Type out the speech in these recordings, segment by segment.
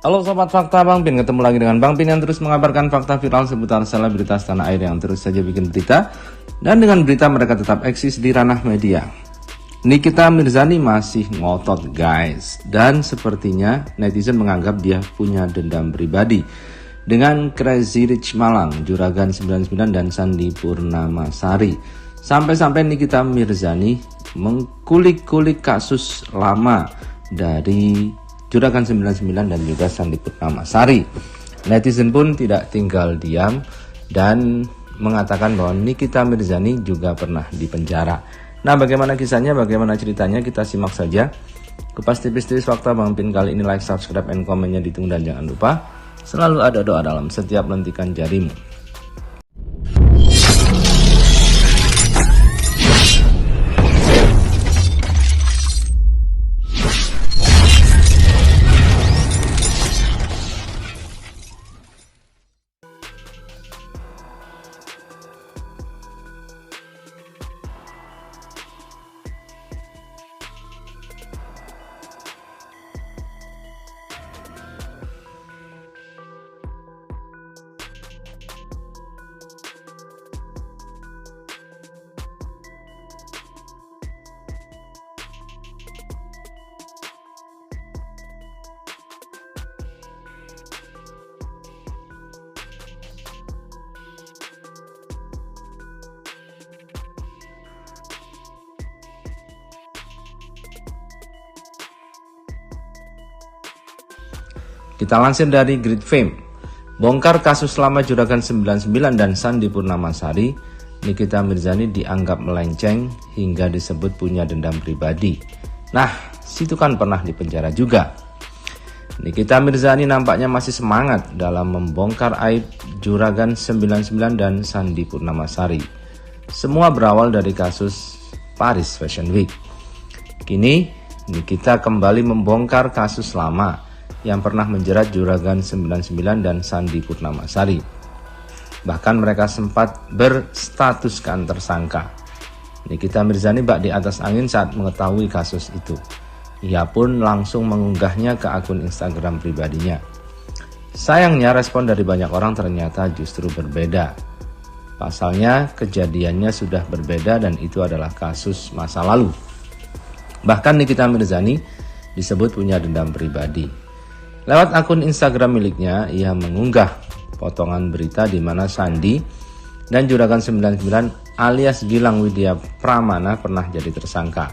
Halo Sobat Fakta, Bang Pin ketemu lagi dengan Bang Pin yang terus mengabarkan fakta viral seputar selebritas tanah air yang terus saja bikin berita. Dan dengan berita mereka tetap eksis di ranah media. Nikita Mirzani masih ngotot guys. Dan sepertinya netizen menganggap dia punya dendam pribadi dengan Crazy Rich Malang, Juragan 99 dan Sandi Purnamasari. Sampai-sampai Nikita Mirzani mengkulik-kulik kasus lama dari Juragan 99 dan juga Sandi Purnamasari. Netizen pun tidak tinggal diam dan mengatakan bahwa Nikita Mirzani juga pernah dipenjara. Nah, bagaimana kisahnya, bagaimana ceritanya, kita simak saja. Kupas tipis-tipis fakta Bang Pin kali ini. Like, subscribe, and komennya ditunggu, dan jangan lupa selalu ada doa dalam setiap lentikan jarimu. Kita lansir dari Grid Fame. Bongkar kasus lama Juragan 99 dan Sandi Purnamasari, Nikita Mirzani dianggap melenceng hingga disebut punya dendam pribadi. Nah, situ kan pernah dipenjara juga. Nikita Mirzani nampaknya masih semangat dalam membongkar aib Juragan 99 dan Sandi Purnamasari. Semua berawal dari kasus Paris Fashion Week. Kini, Nikita kembali membongkar kasus lama yang pernah menjerat Juragan 99 dan Sandi Purnamasari. Bahkan mereka sempat berstatuskan tersangka. Nikita Mirzani bak di atas angin saat mengetahui kasus itu. Ia pun langsung mengunggahnya ke akun Instagram pribadinya. Sayangnya respon dari banyak orang ternyata justru berbeda. Pasalnya kejadiannya sudah berbeda dan itu adalah kasus masa lalu. Bahkan Nikita Mirzani disebut punya dendam pribadi. Lewat akun Instagram miliknya, ia mengunggah potongan berita di mana Sandi dan Juragan 99 alias Gilang Widya Pramana pernah jadi tersangka.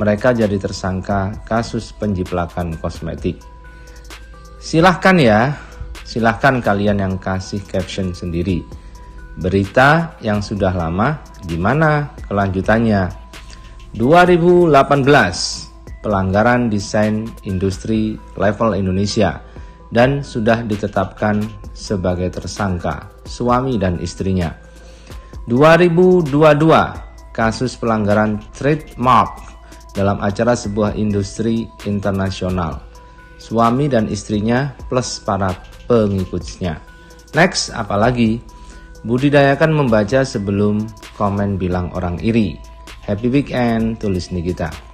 Mereka jadi tersangka kasus penjiplakan kosmetik. Silahkan kalian yang kasih caption sendiri. Berita yang sudah lama, gimana kelanjutannya? 2018. Pelanggaran desain industri level Indonesia dan sudah ditetapkan sebagai tersangka suami dan istrinya. 2022 kasus pelanggaran trademark dalam acara sebuah industri internasional. Suami dan istrinya plus para pengikutnya. Next, apalagi? Budidayakan membaca sebelum komen bilang orang iri. Happy weekend, tulis Nikita.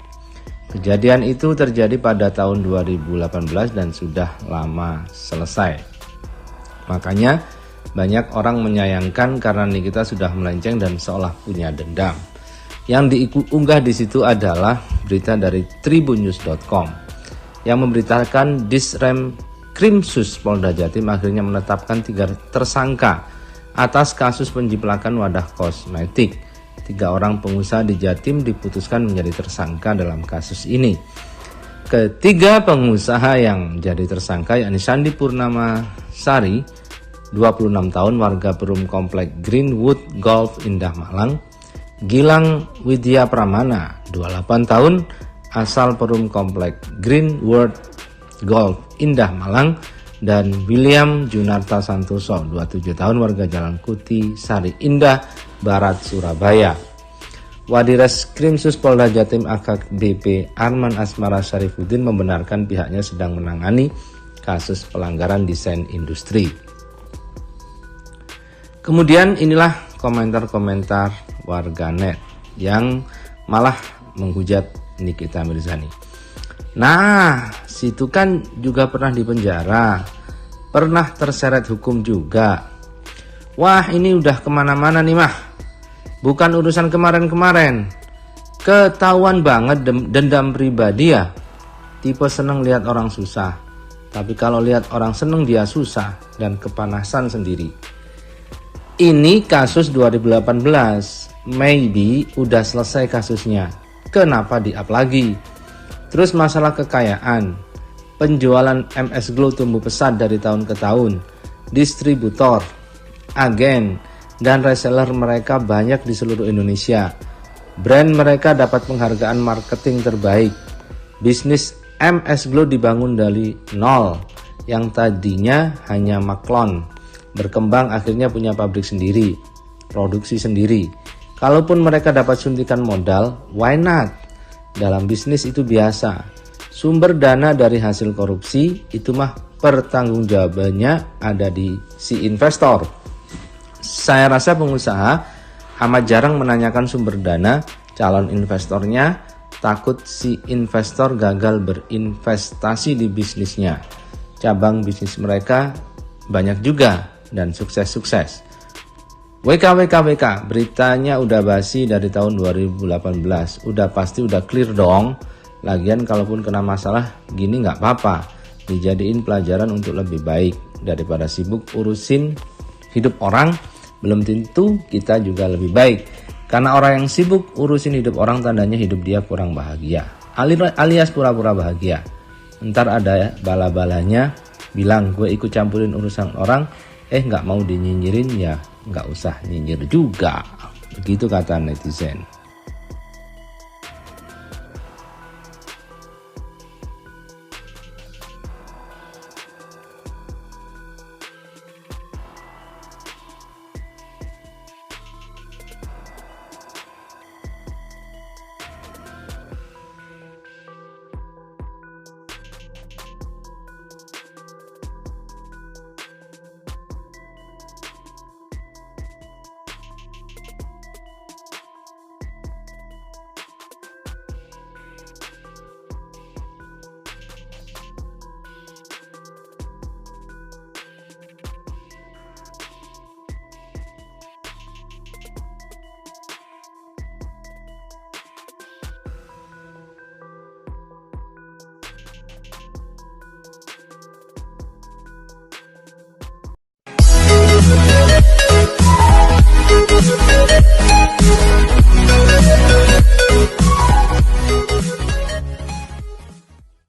Kejadian itu terjadi pada tahun 2018 dan sudah lama selesai. Makanya banyak orang menyayangkan karena Nikita sudah melenceng dan seolah punya dendam. Yang diunggah di situ adalah berita dari tribunnews.com yang memberitakan Disrem Krimsus Polda Jatim akhirnya menetapkan 3 tersangka atas kasus penjiplakan wadah kosmetik. 3 orang pengusaha di Jatim diputuskan menjadi tersangka dalam kasus ini. Ketiga pengusaha yang jadi tersangka yakni Sandi Purnamasari, 26 tahun, warga Perum Komplek Greenwood Golf Indah Malang. Gilang Widya Pramana, 28 tahun, asal Perum Komplek Greenwood Golf Indah Malang. Dan William Junarta Santoso, 27 tahun, warga Jalan Kuti Sari Indah Barat Surabaya. Wadires Krimsus Polda Jatim AKBP Arman Asmara Syarifuddin membenarkan pihaknya sedang menangani kasus pelanggaran desain industri. Kemudian inilah komentar-komentar warganet yang malah menghujat Nikita Mirzani. Nah, situ kan juga pernah dipenjara, pernah terseret hukum juga. Wah, ini udah kemana-mana nih mah. Bukan urusan kemarin-kemarin. Ketahuan banget dendam pribadi ya. Tipe seneng lihat orang susah. Tapi kalau lihat orang seneng dia susah dan kepanasan sendiri. Ini kasus 2018. Maybe udah selesai kasusnya. Kenapa di-up lagi? Terus masalah kekayaan. Penjualan MS Glow tumbuh pesat dari tahun ke tahun. Distributor, agen, dan reseller mereka banyak di seluruh Indonesia. Brand mereka dapat penghargaan marketing terbaik. Bisnis MS Glow dibangun dari nol, yang tadinya hanya maklon. Berkembang akhirnya punya pabrik sendiri, produksi sendiri. Kalaupun mereka dapat suntikan modal, why not? Dalam bisnis itu biasa. Sumber dana dari hasil korupsi itu mah pertanggungjawabannya ada di si investor. Saya rasa pengusaha amat jarang menanyakan sumber dana calon investornya, takut si investor gagal berinvestasi di bisnisnya. Cabang bisnis mereka banyak juga dan sukses-sukses. WK, beritanya udah basi dari tahun 2018. Udah pasti udah clear dong. Lagian kalaupun kena masalah gini nggak apa-apa. Dijadiin pelajaran untuk lebih baik. Daripada sibuk urusin hidup orang, belum tentu kita juga lebih baik. Karena orang yang sibuk urusin hidup orang tandanya hidup dia kurang bahagia, alias pura-pura bahagia. Ntar ada bala-balanya bilang gue ikut campurin urusan orang, nggak mau dinyinyirin, ya nggak usah nyinyir juga. Begitu kata netizen.